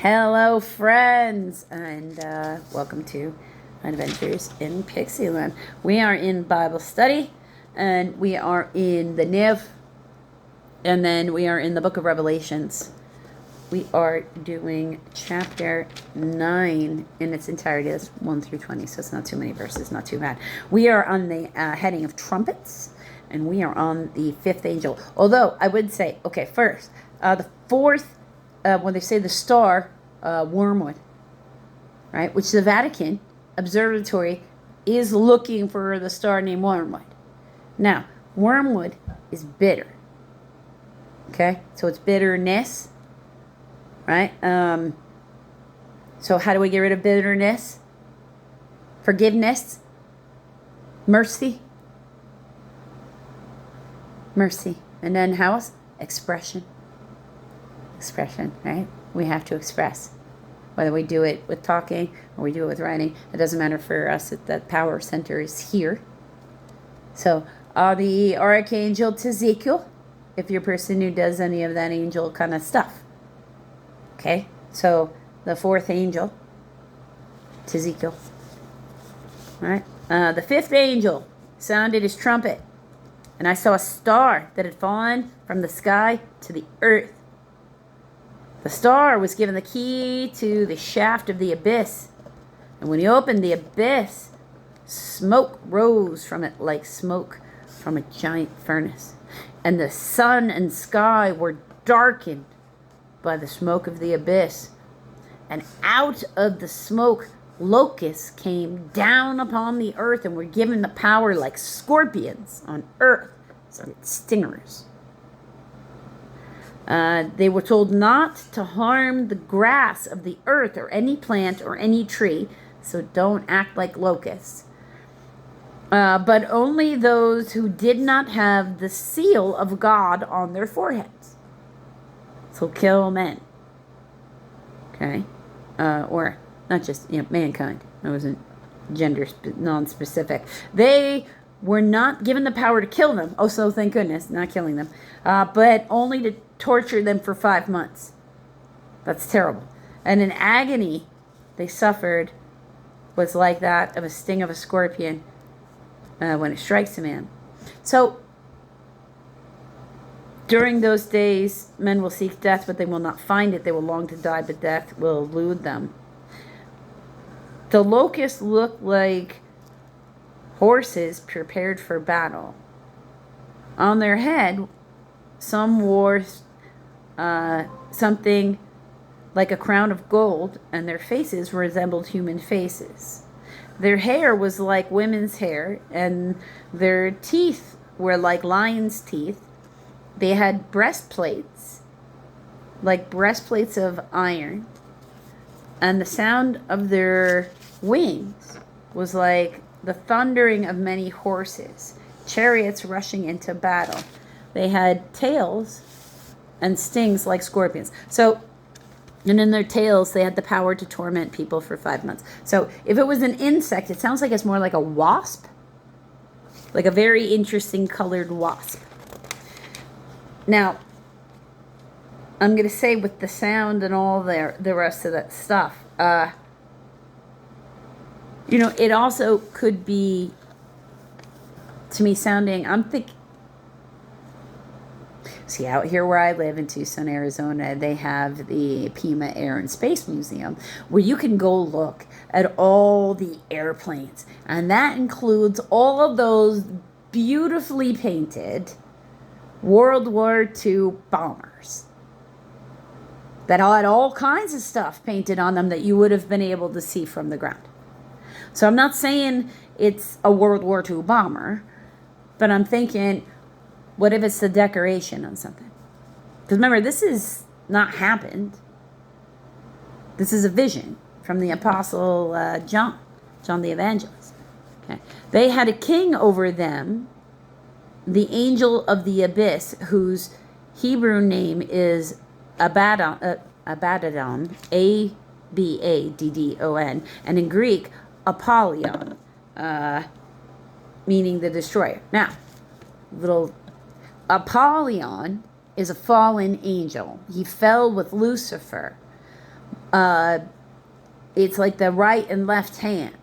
Hello, friends, and welcome to Adventures in Pixieland. We are in Bible study, and we are in the NIV, and then we are in the book of Revelations. We are doing chapter 9 in its entirety. That's 1 through 20, so it's not too many verses, not too bad. We are on the heading of trumpets, and we are on the fifth angel. Although, I would say, okay, first, the fourth, when they say the star, wormwood, right, which the Vatican Observatory is looking for the star named Wormwood. Now, wormwood is bitter. Okay, so it's bitterness, right? So how do we get rid of bitterness? Forgiveness, mercy, and then how else? Expression, right? We have to express. Whether we do it with talking or we do it with writing, it doesn't matter for us. That power center is here. So the archangel to Ezekiel, if you're a person who does any of that angel kind of stuff. Okay, so the fourth angel to Ezekiel. All right, the fifth angel sounded his trumpet, and I saw a star that had fallen from the sky to the earth. The star was given the key to the shaft of the abyss. And when he opened the abyss, smoke rose from it like smoke from a giant furnace. And the sun and sky were darkened by the smoke of the abyss. And out of the smoke, locusts came down upon the earth and were given the power like scorpions on earth. So it's stingers. They were told not to harm the grass of the earth or any plant or any tree, so don't act like locusts. But only those who did not have the seal of God on their foreheads. So kill men. Okay? Or not just, mankind. It wasn't gender non-specific. They were not given the power to kill them. Oh, so thank goodness, not killing them. But only to torture them for 5 months. That's terrible. And in agony they suffered was like that of a sting of a scorpion when it strikes a man. So during those days, men will seek death, but they will not find it. They will long to die, but death will elude them. The locusts look like horses prepared for battle. On their head, some wore something like a crown of gold, and their faces resembled human faces. Their hair was like women's hair, and their teeth were like lions' teeth. They had breastplates, like breastplates of iron, and the sound of their wings was like the thundering of many horses, chariots rushing into battle. They had tails and stings like scorpions. So, and in their tails, they had the power to torment people for 5 months. So if it was an insect, it sounds like it's more like a wasp, like a very interesting colored wasp. Now, I'm going to say with the sound and all the rest of that stuff, it also could be, to me, sounding, I'm thinking, see, out here where I live in Tucson, Arizona, they have the Pima Air and Space Museum, where you can go look at all the airplanes. And that includes all of those beautifully painted World War II bombers that had all kinds of stuff painted on them that you would have been able to see from the ground. So I'm not saying it's a World War II bomber, but I'm thinking, what if it's the decoration on something? Because remember, this is not happened. This is a vision from the Apostle John the Evangelist. Okay. They had a king over them, the angel of the abyss, whose Hebrew name is Abaddon, Abaddon, and in Greek, Apollyon, meaning the destroyer. Now, Apollyon is a fallen angel. He fell with Lucifer It's like the right and left hand.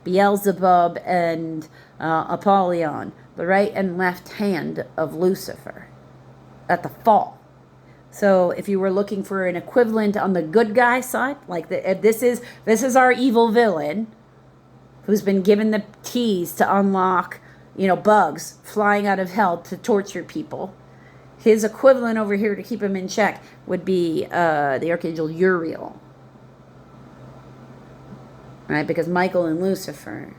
Beelzebub and Apollyon, the right and left hand of Lucifer at the fall. So if you were looking for an equivalent on the good guy side, like this is our evil villain who's been given the keys to unlock, bugs flying out of hell to torture people. His equivalent over here to keep him in check would be the Archangel Uriel. Right? Because Michael and Lucifer,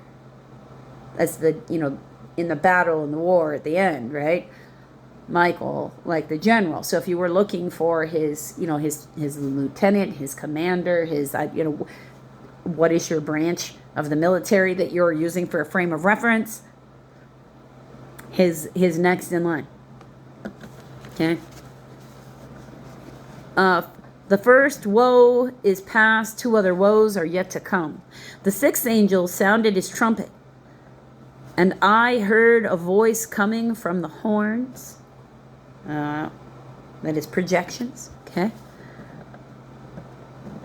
that's in the battle and the war at the end, right? Michael, like the general. So if you were looking for his lieutenant, his commander, what is your branch of the military that you're using for a frame of reference? His next in line. Okay. The first woe is past, 2 other woes are yet to come. The 6th angel sounded his trumpet, and I heard a voice coming from the horns. That is projections, okay?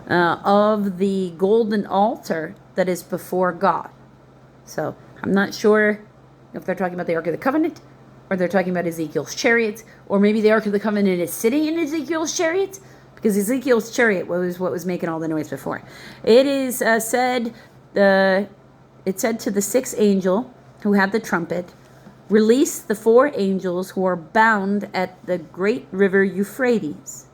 Of the golden altar that is before God. So I'm not sure if they're talking about the Ark of the Covenant, or they're talking about Ezekiel's chariots, or maybe the Ark of the Covenant is sitting in Ezekiel's chariots, because Ezekiel's chariot was what was making all the noise before. It is it said to the 6th angel who had the trumpet, release the 4 angels who are bound at the great river Euphrates.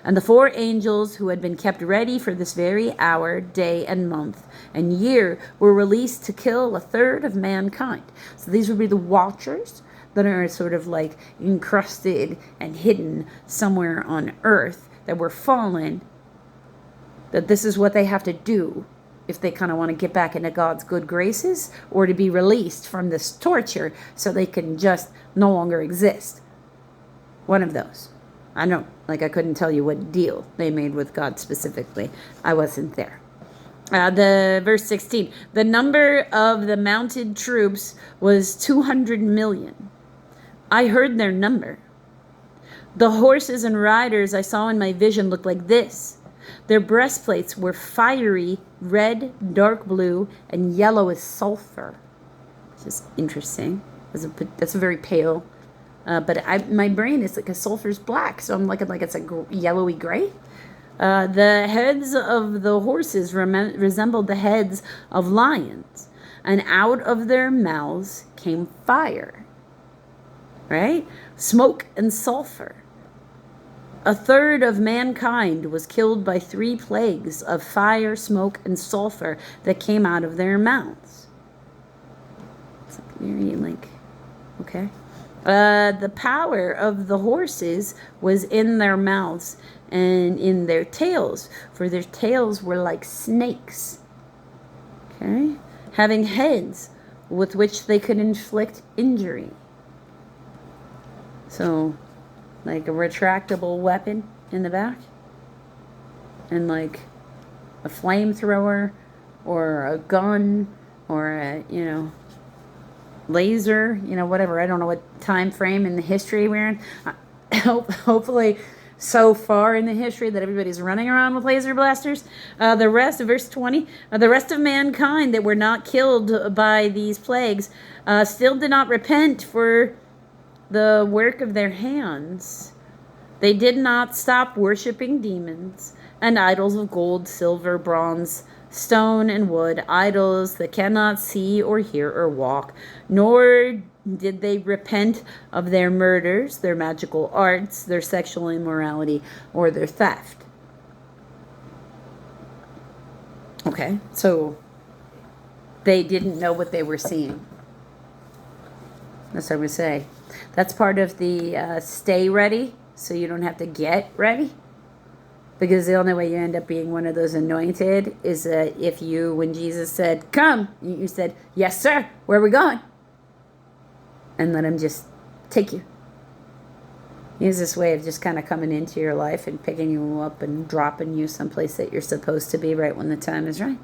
And the 4 angels who had been kept ready for this very hour, day and month and year were released to kill 1/3 of mankind. So these would be the watchers that are sort of like encrusted and hidden somewhere on earth, that were fallen, that this is what they have to do if they kind of want to get back into God's good graces, or to be released from this torture so they can just no longer exist. One of those. I couldn't tell you what deal they made with God specifically. I wasn't there. The verse 16, the number of the mounted troops was 200 million. I heard their number. The horses and riders I saw in my vision looked like this. Their breastplates were fiery red, dark blue, and yellow as sulfur. Which is interesting. That's a very pale. But my brain is like a sulfur's black, so I'm looking like it's a yellowy gray. The heads of the horses resembled the heads of lions, and out of their mouths came fire. Right? Smoke and sulfur. 1/3 of mankind was killed by 3 plagues of fire, smoke, and sulfur that came out of their mouths. It's very okay. The power of the horses was in their mouths and in their tails, for their tails were like snakes. Okay? Having heads with which they could inflict injury. So, like a retractable weapon in the back, and like a flamethrower, or a gun, or a, laser, whatever. I don't know what time frame in the history we're in. Hopefully so far in the history that everybody's running around with laser blasters. The rest of verse 20, the rest of mankind that were not killed by these plagues still did not repent for the work of their hands. They did not stop worshiping demons and idols of gold, silver, bronze, stone, and wood, idols that cannot see or hear or walk, nor did they repent of their murders, their magical arts, their sexual immorality, or their theft. Okay, so they didn't know what they were seeing. That's what I would say. That's part of the stay ready, so you don't have to get ready. Because the only way you end up being one of those anointed is if you, when Jesus said, come, you said, yes, sir, where are we going? And let him just take you. Use this way of just kind of coming into your life and picking you up and dropping you someplace that you're supposed to be right when the time is right.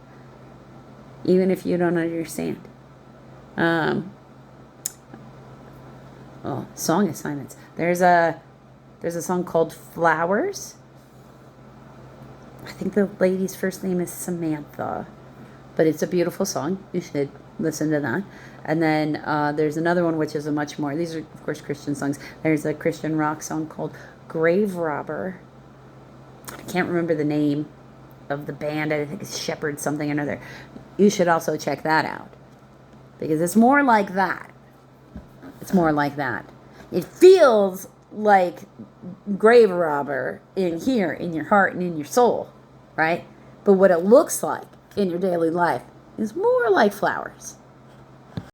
Even if you don't understand. Song assignments. There's a song called Flowers. I think the lady's first name is Samantha. But it's a beautiful song. You should listen to that. And then there's another one which is a much more, these are of course Christian songs. There's a Christian rock song called Grave Robber. I can't remember the name of the band. I think it's Shepherd something or another. You should also check that out. Because it's more like that. It's more like that. It feels like Grave Robber in here, in your heart and in your soul, right? But what it looks like in your daily life is more like flowers.